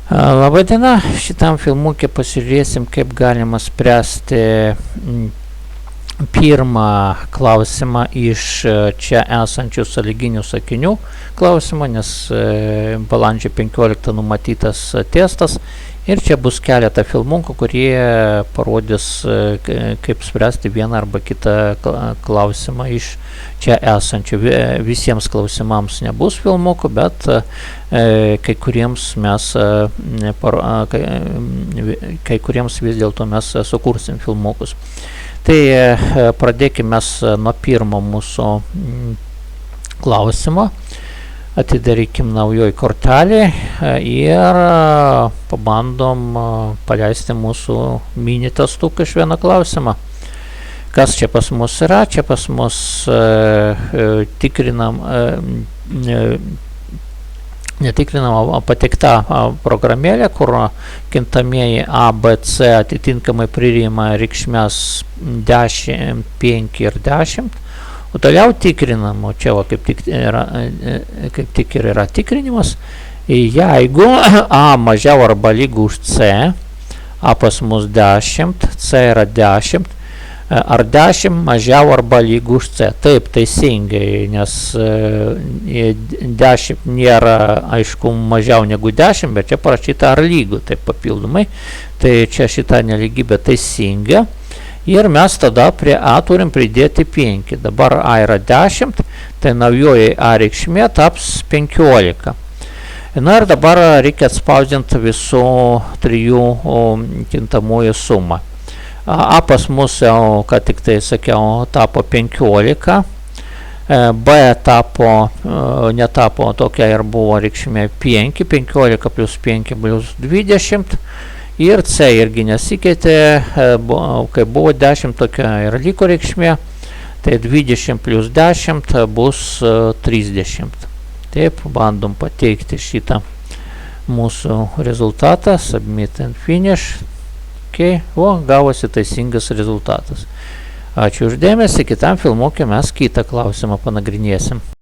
Labadiena, šitam filmuke pasižiūrėsim, kaip galima spręsti pirmą klausimą iš čia esančių sąlyginių sakinių klausimą, nes balandžio 15 numatytas testas ir čia bus keletą filmukų, kurie parodys, kaip spręsti vieną arba kitą klausimą iš čia esančių. Visiems klausimams nebus filmukų, bet kai kuriems vis dėlto mes sukursim filmukus. Tai pradėkime nuo pirmo mūsų klausimo. Atidarykim naujoj kortelį ir pabandom paleisti mūsų mini testuką iš vieną klausimą. Kas čia pas mus yra? Čia pas mus netikrinama pateikta programėlė, kur kintamieji A, B, C atitinkamai priima reikšmes 10, 5 ir 10. O toliau tikrinam, o čia kaip tik ir yra tikrinimas, jeigu A mažiau arba lygu už C, A pas mus 10, C yra 10, ar 10 mažiau arba lygu už C. Taip, teisingai, nes 10 nėra, aišku, mažiau negu 10, bet čia parašyta ar lygu, taip papildomai. Tai čia šita nelygybė teisinga. Ir mes tada prie A turim pridėti 5. Dabar A yra 10, tai naujoji A reikšmė taps 15. Na ir dabar reikia atspausdinti visų trijų kintamųjų sumą. A pas mus jau, ką tik tai sakiau, tapo 15. B netapo, tokia ir buvo reikšmė 5. 15 plus 5 plus 20. Ir C irgi nesikeitė, kai buvo 10, tokia ir liko reikšmė, tai 20 plus 10 bus 30. Taip, bandom pateikti šitą mūsų rezultatą, submit and finish. Gavosi teisingas rezultatas. Ačiū už dėmesį, kitam filmuke mes kitą klausimą panagrinėsim.